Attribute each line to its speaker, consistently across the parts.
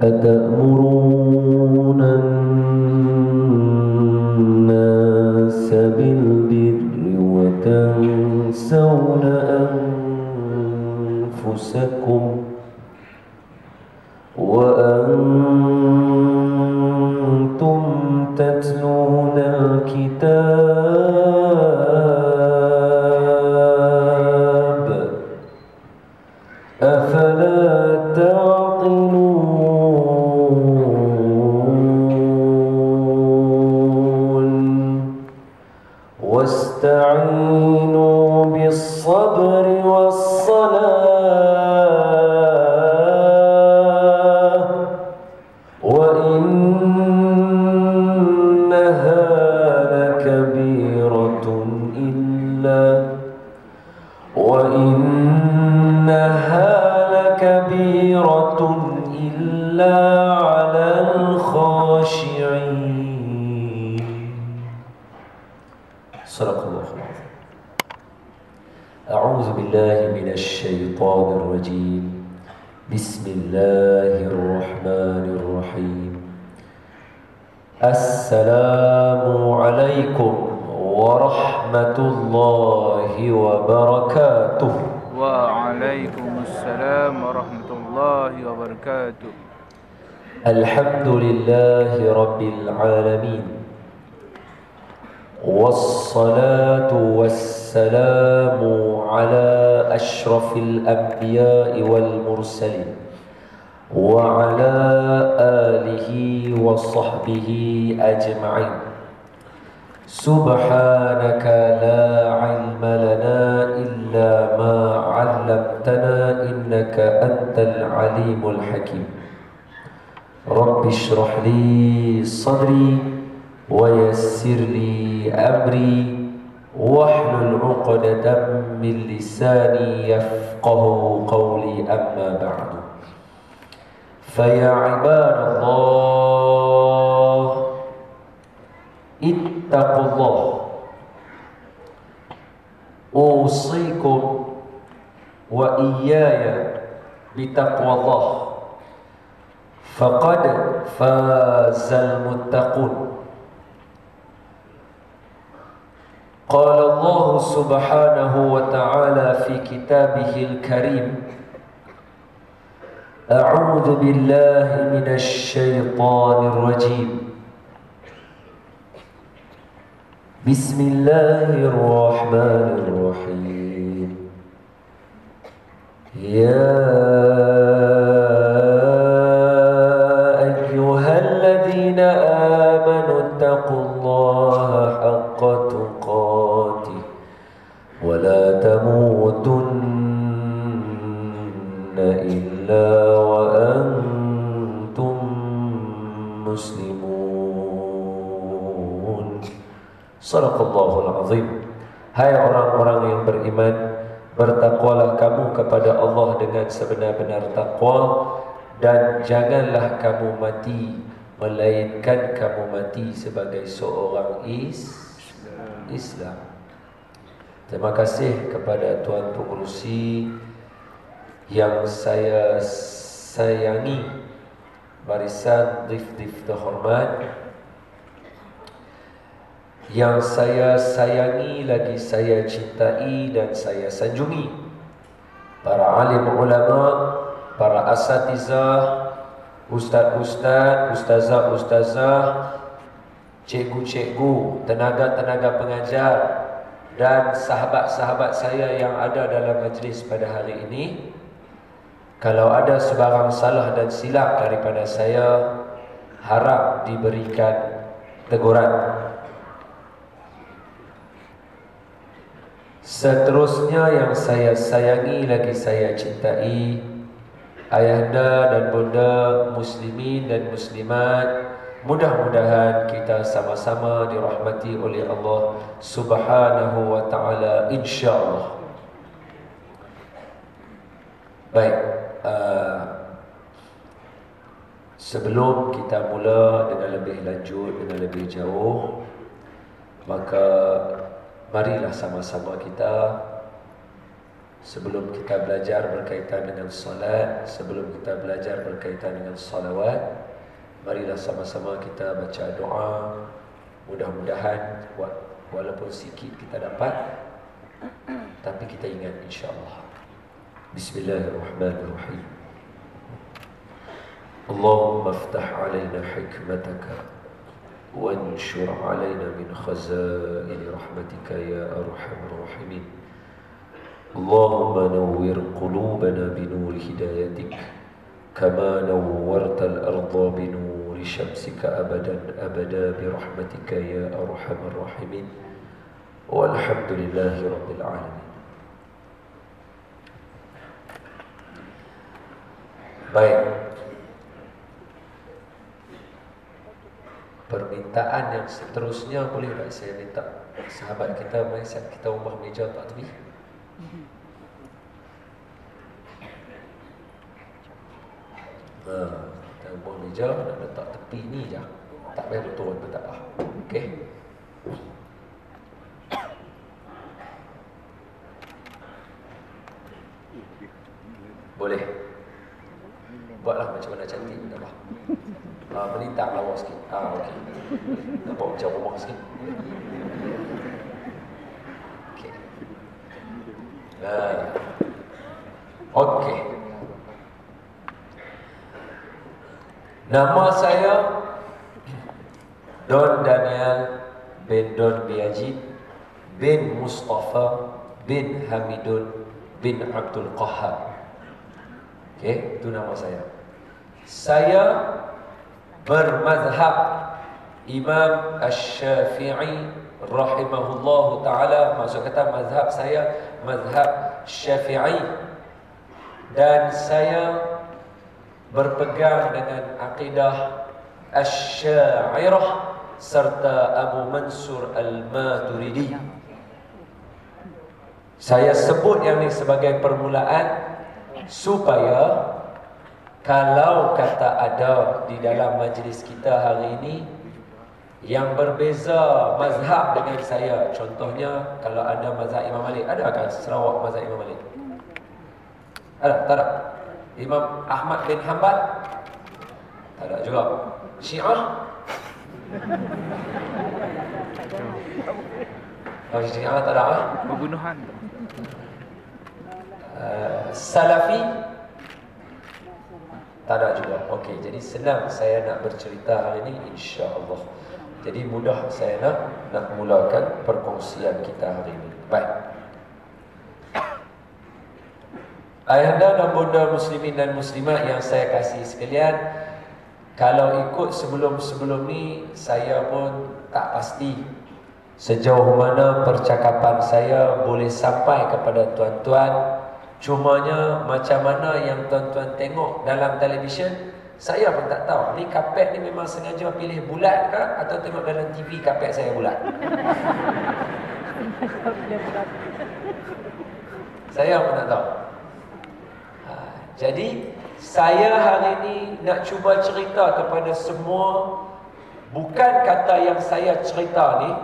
Speaker 1: أتأمرون الناس بالبر وتنسون أنفسكم وأنتم تتلون الكتاب أفلا تعقلون واستعينوا بالصبر والصلاة وإنها لكبيرة إلا على الخاشعين. صدق الله العظيم. أعوذ بالله من الشيطان الرجيم. بسم الله الرحمن الرحيم. السلام عليكم ورحمة الله وبركاته.
Speaker 2: وعليكم السلام ورحمة الله وبركاته.
Speaker 1: الحمد لله رب العالمين والصلاة والسلام على أشرف الأنبياء والمرسلين وعلى آله وصحبه أجمعين. سبحانك لا علم لنا إلا ما علمتنا إنك أنت العليم الحكيم. رب اشرح لي صدري ويسر لي أمري واحلل عقدة من لساني يفقه قولي. أما بعد فيا عباد الله اتقوا الله أوصيكم وإياي بتقوى الله فقد فاز المتقون. قال الله سبحانه وتعالى في كتابه الكريم: أعوذ بالله من الشيطان الرجيم. بسم الله الرحمن الرحيم. يا أيها الذين آمنوا اتقوا الله حق تقاته ولا تموتن إلا وأنتم مسلمون. Sadaqallahul azim. Hai orang-orang yang beriman, bertakwalah kamu kepada Allah dengan sebenar-benar takwa, dan janganlah kamu mati melainkan kamu mati sebagai seorang Islam. Terima kasih kepada Tuan Pengerusi yang saya sayangi, barisan Dif-Dif terhormat, yang saya sayangi lagi saya cintai dan saya sanjungi, para alim ulama, para asatizah, ustaz-ustaz, ustazah-ustazah, cikgu-cikgu, tenaga-tenaga pengajar, dan sahabat-sahabat saya yang ada dalam majlis pada hari ini. Kalau ada sebarang salah dan silap daripada saya, harap diberikan teguran. Seterusnya yang saya sayangi lagi saya cintai, ayahanda dan bunda muslimin dan muslimat, mudah-mudahan kita sama-sama dirahmati oleh Allah Subhanahu wa taala, insya-Allah. Baik, sebelum kita mula dengan lebih lanjut, dengan lebih jauh, maka marilah sama-sama kita sebelum kita belajar berkaitan dengan salat, sebelum kita belajar berkaitan dengan salawat, marilah sama-sama kita baca doa. Mudah-mudahan walaupun sikit kita dapat, tapi kita ingat insya-Allah. Bismillahirrahmanirrahim. Allahumma aftah alaina hikmataka وانشر علينا من خزائن رحمتك يا أرحم الراحمين اللهم نور قلوبنا بنور هدايتك كما نورت الأرض بنور شمسك أبدا أبدا برحمتك يا أرحم الراحمين والحمد لله رب العالمين. Baik, permintaan yang seterusnya boleh tak saya minta sahabat kita siap kita ubah meja tak tepi. Kita ubah meja nak letak tepi ni je. Tak payah turun pun tak apa. Okey. Boleh. Buatlah macam mana cantik tak apa. Melintang lawa sikit. Okey. Nampak macam rumah sikit. Okey. Okey. Nama saya Don Daniel bin Don Biajid bin Mustafa bin Hamidun bin Abdul Qahhar. Okey, itu nama saya. Saya bermazhab Imam Asy-Syafi'i rahimahullahu ta'ala. Maksud kata mazhab saya mazhab Syafi'i, dan saya berpegang dengan akidah Asy-Syairah serta Abu Mansur Al-Maturidi. Saya sebut yang ini sebagai permulaan supaya kalau kata ada di dalam majlis kita hari ini yang berbeza mazhab dengan saya, contohnya kalau ada mazhab Imam Malik, adakah Sarawak mazhab Imam Malik? Ada? Tak ada? Imam Ahmad bin Hanbal? Tak ada juga. Syiah? Syiah tak ada?
Speaker 2: Pembunuhan.
Speaker 1: Salafi? Tak ada juga. Okey, jadi senang saya nak bercerita hari ini insya-Allah. Jadi mudah saya nak mulakan perkongsian kita hari ini. Baik. Ayahanda dan bunda muslimin dan muslimat yang saya kasih sekalian, kalau ikut sebelum-sebelum ni saya pun tak pasti sejauh mana percakapan saya boleh sampai kepada tuan-tuan. Cumanya macam mana yang tuan-tuan tengok dalam televisyen, saya pun tak tahu. Ni kapet ni memang sengaja pilih bulat ke atau tengok dalam TV kapet saya bulat? Saya pun tak tahu. Jadi saya hari ni nak cuba cerita kepada semua, bukan kata yang saya cerita ni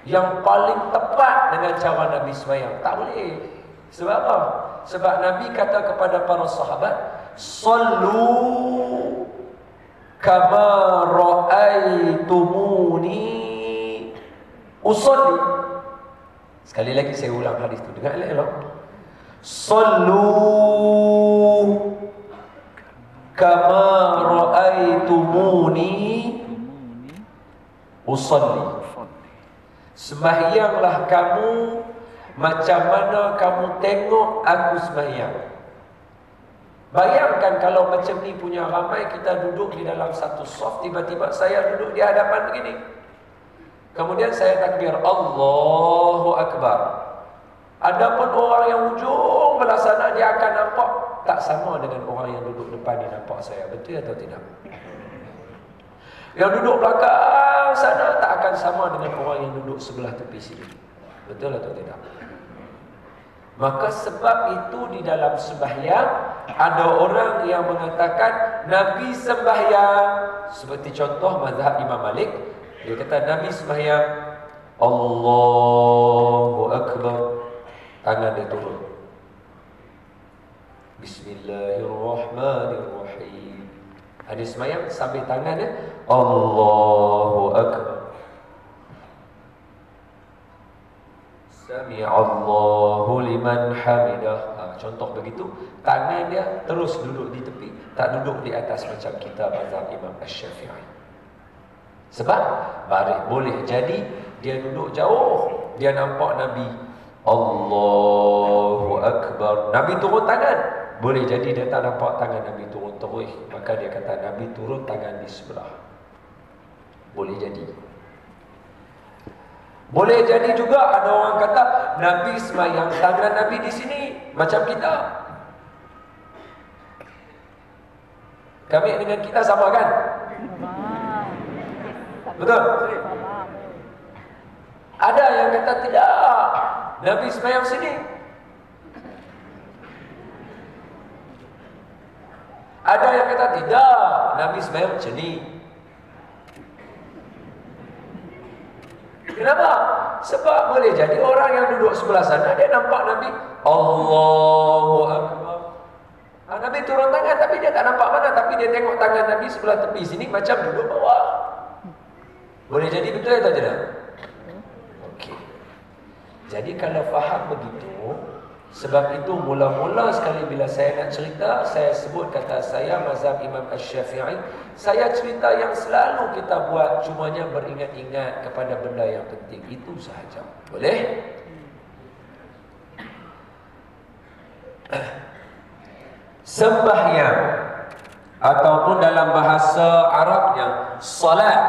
Speaker 1: yang paling tepat dengan cara Nabi sembahyang. Tak boleh. Sebab apa? Sebab Nabi kata kepada para sahabat, "Sallu kama ra'aitumuni usolli." Sekali lagi saya ulang hadis itu. Dengar elok. Sallu kama ra'aitumuni usolli. Sembahyanglah kamu macam mana kamu tengok aku sembahyang. Bayangkan kalau macam ni punya ramai, kita duduk di dalam satu saf, tiba-tiba saya duduk di hadapan begini. Kemudian saya takbir Allahu Akbar. Adapun orang yang ujung belah sana, dia akan nampak tak sama dengan orang yang duduk depan ni nampak saya. Betul atau tidak? Yang duduk belakang sana tak akan sama dengan orang yang duduk sebelah tepi sini. Betul atau tidak? Maka sebab itu di dalam sembahyang ada orang yang mengatakan Nabi sembahyang, seperti contoh mazhab Imam Malik, dia kata Nabi sembahyang Allahu Akbar, tangan dia turun. Bismillahirrahmanirrahim. Ada semayang sambil tangan dia Allahu Akbar. Sami'allahu liman hamidah. Contoh begitu, tangan dia terus duduk di tepi, tak duduk di atas macam kita mazhab Imam Asy-Syafi'i. Sebab boleh jadi dia duduk jauh, dia nampak Nabi Allahu Akbar, Nabi turun tangan. Boleh jadi dia tak nampak tangan Nabi turun terus, maka dia kata Nabi turun tangan di sebelah. Boleh jadi. Boleh jadi juga ada orang kata Nabi semayang tangan Nabi di sini macam kita. Kami dengan kita sama kan? Betul? Ada yang kata tidak, Nabi semayang sini. Ada yang kata tidak, Nabi semayang macam ni. Kenapa? Sebab boleh jadi orang yang duduk sebelah sana dia nampak Nabi Allahu Akbar. Nabi turun tangan tapi dia tak nampak mana, tapi dia tengok tangan Nabi sebelah tepi sini macam duduk bawah. Boleh jadi betul atau tidak? Okey. Jadi kalau faham begitu, sebab itu mula-mula sekali bila saya nak cerita, saya sebut kata saya mazhab Imam Asy-Syafi'i. Saya cerita yang selalu kita buat, cumanya beringat-ingat kepada benda yang penting. Itu sahaja. Boleh? Sembahyang ataupun dalam bahasa Arabnya salat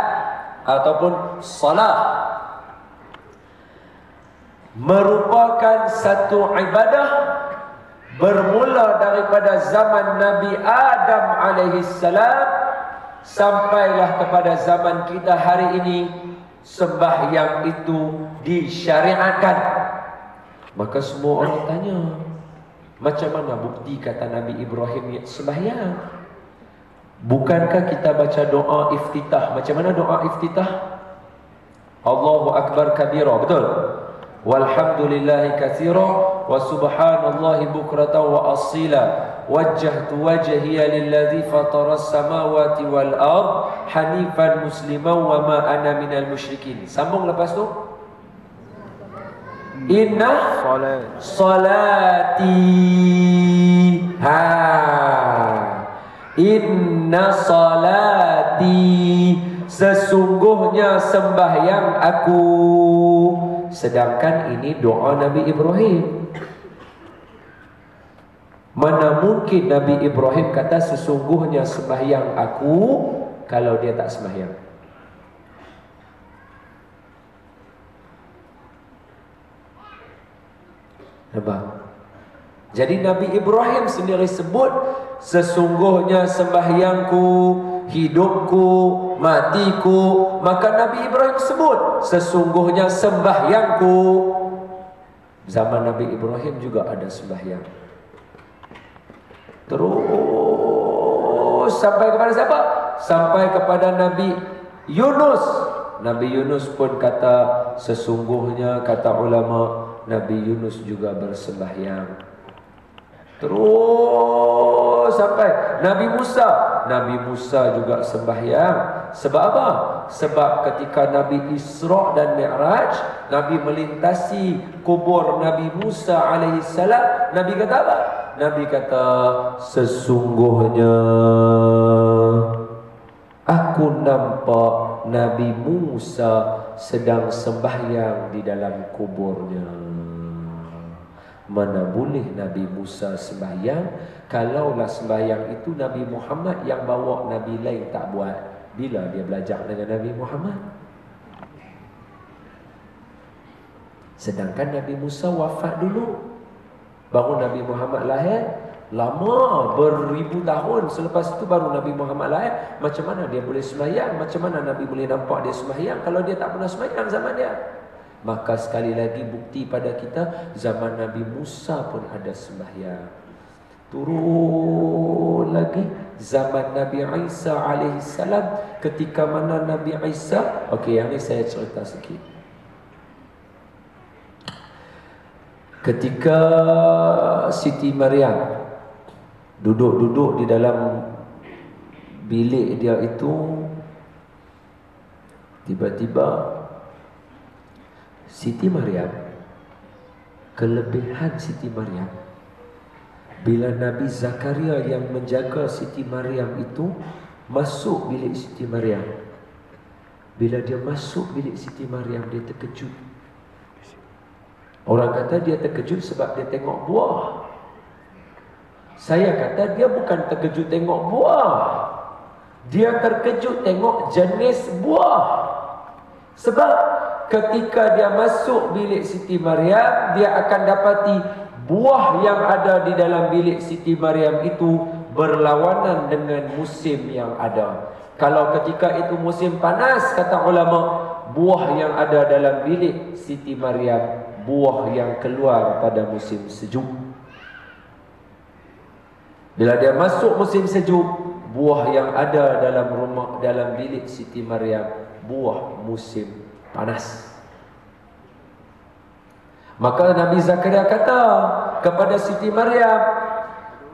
Speaker 1: ataupun salah merupakan satu ibadah bermula daripada zaman Nabi Adam alaihissalam sampailah kepada zaman kita hari ini. Sembahyang itu disyariatkan. Maka semua orang tanya, macam mana bukti kata Nabi Ibrahim sembahyang? Bukankah kita baca doa iftitah? Macam mana doa iftitah? Allahu Akbar kabira, betul? Walhamdulillahi katsira wa subhanallahi bukratan wa asila wajjahtu wajhiya lilladzi fataras samawati wal ard hanifan musliman wa ma ana minal musyrikin. Sambung lepas tu. Inna salati inna salati, sesungguhnya sembahyang aku. Sedangkan ini doa Nabi Ibrahim. Mana mungkin Nabi Ibrahim kata sesungguhnya sembahyang aku kalau dia tak sembahyang? Nampak? Jadi Nabi Ibrahim sendiri sebut sesungguhnya sembahyangku, hidupku, matiku. Maka Nabi Ibrahim sebut sesungguhnya sembahyangku. Zaman Nabi Ibrahim juga ada sembahyang. Terus sampai kepada siapa? Sampai kepada Nabi Yunus. Nabi Yunus pun kata sesungguhnya, kata ulama, Nabi Yunus juga bersembahyang. Terus sampai Nabi Musa. Nabi Musa juga sembahyang. Sebab apa? Sebab ketika Nabi Isra dan Mi'raj, Nabi melintasi kubur Nabi Musa alaihissalam. Nabi kata apa? Nabi kata sesungguhnya aku nampak Nabi Musa sedang sembahyang di dalam kuburnya. Mana boleh Nabi Musa sembahyang? Kalaulah sembahyang itu Nabi Muhammad yang bawa, Nabi lain tak buat. Bila dia belajar dengan Nabi Muhammad? Sedangkan Nabi Musa wafat dulu, baru Nabi Muhammad lahir. Lama, beribu tahun selepas itu baru Nabi Muhammad lahir. Macam mana dia boleh sembahyang? Macam mana Nabi boleh nampak dia sembahyang kalau dia tak pernah sembahyang zaman dia? Maka sekali lagi bukti pada kita, zaman Nabi Musa pun ada sembahyang. Turun lagi zaman Nabi Isa alaihissalam, ketika mana Nabi Isa, okey, yang ni saya cerita sikit. Ketika Siti Maryam duduk-duduk di dalam bilik dia itu, tiba-tiba Siti Maryam, kelebihan Siti Maryam, bila Nabi Zakaria yang menjaga Siti Maryam itu masuk bilik Siti Maryam, bila dia masuk bilik Siti Maryam, dia terkejut. Orang kata dia terkejut sebab dia tengok buah. Saya kata dia bukan terkejut tengok buah, dia terkejut tengok jenis buah. Sebab ketika dia masuk bilik Siti Maryam, dia akan dapati buah yang ada di dalam bilik Siti Maryam itu berlawanan dengan musim yang ada. Kalau ketika itu musim panas, kata ulama, buah yang ada dalam bilik Siti Maryam, buah yang keluar pada musim sejuk. Bila dia masuk musim sejuk, buah yang ada dalam rumah, dalam bilik Siti Maryam, buah musim panas. Maka Nabi Zakaria kata kepada Siti Maryam,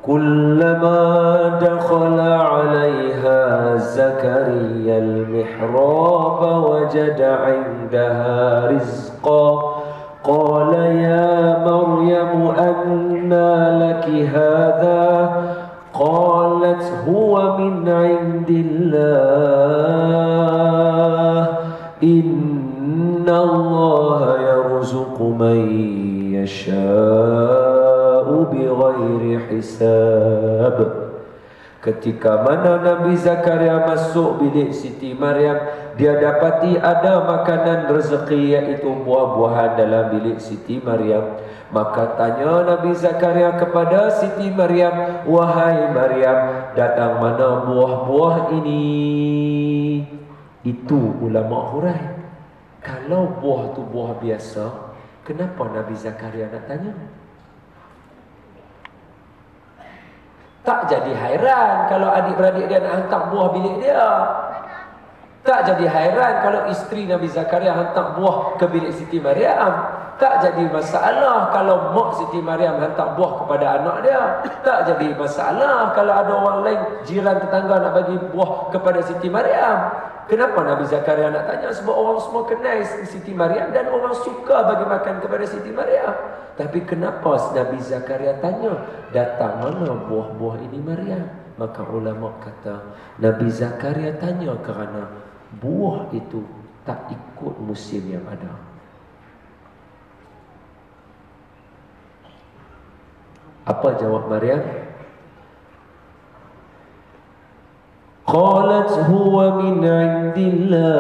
Speaker 1: kullama dakhala 'alaiha Zakaria al-mihrab wajada 'indaha rizqa qala ya Maryam anna laki hadha qalat huwa min 'indillah inna Allah yarzuqu man yasha'u bighairi hisab. Ketika mana Nabi Zakaria masuk bilik Siti Maryam, dia dapati ada makanan rezeki, iaitu buah-buahan dalam bilik Siti Maryam. Maka tanya Nabi Zakaria kepada Siti Maryam, wahai Maryam, datang mana buah-buah ini? Itu ulama hurai, kalau buah tu buah biasa, kenapa Nabi Zakaria nak tanya? Tak jadi hairan kalau adik-beradik dia nak hantar buah bilik dia. Tak jadi hairan kalau isteri Nabi Zakaria hantar buah ke bilik Siti Maryam. Tak jadi masalah kalau mak Siti Maryam hantar buah kepada anak dia. Tak jadi masalah kalau ada orang lain, jiran tetangga nak bagi buah kepada Siti Maryam. Kenapa Nabi Zakaria nak tanya? Sebab orang semua kenal Siti Maryam dan orang suka bagi makan kepada Siti Maryam. Tapi kenapa Nabi Zakaria tanya, datang mana buah-buah ini Maryam? Maka ulama kata, Nabi Zakaria tanya kerana buah itu tak ikut musim yang ada. Apa jawab Maryam? Qalat huwa min 'indillah.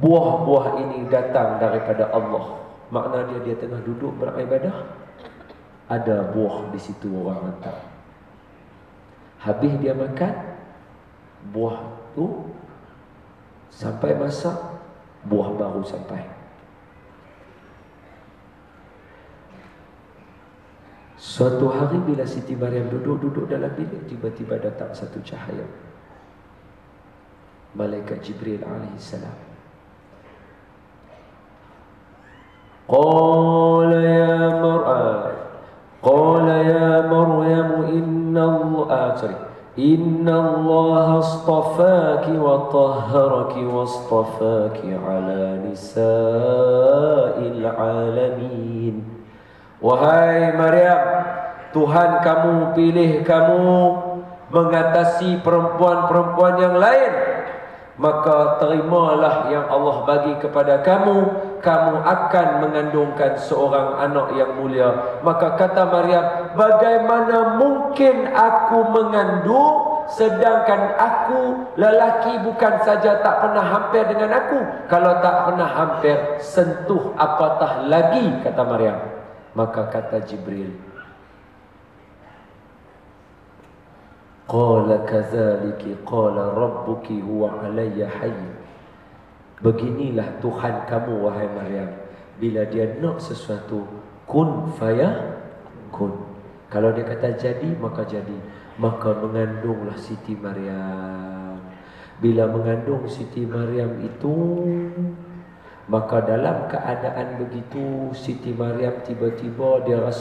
Speaker 1: Buah-buah ini datang daripada Allah. Makna dia tengah duduk beribadah, ada buah di situ orang hantar. Habis dia makan, buah tu sampai masak, buah baru sampai. Suatu hari bila Siti Maryam duduk dalam bilik, tiba-tiba datang satu cahaya. Malaikat Jibril alaihissalam. Qala ya Maryam inna Allah astafaki wa tahharaki wa astafaki ala nisa'il alamin. Wahai Maryam, Tuhan kamu pilih kamu mengatasi perempuan-perempuan yang lain. Maka terimalah yang Allah bagi kepada kamu. Kamu akan mengandungkan seorang anak yang mulia. Maka kata Maryam, bagaimana mungkin aku mengandung sedangkan aku lelaki bukan saja tak pernah hampir dengan aku, kalau tak pernah hampir sentuh apatah lagi, kata Maryam. Maka kata Jibril, qala kadzaliki qala rabbuki huwa alayya hayy. Beginilah Tuhan kamu wahai Maryam, bila dia nak sesuatu, kun fayakun. Kalau dia kata jadi, maka jadi. Maka mengandunglah Siti Maryam. Bila mengandung Siti Maryam itu, Maka dalam keadaan begitu, Siti Maryam tiba-tiba dia rasa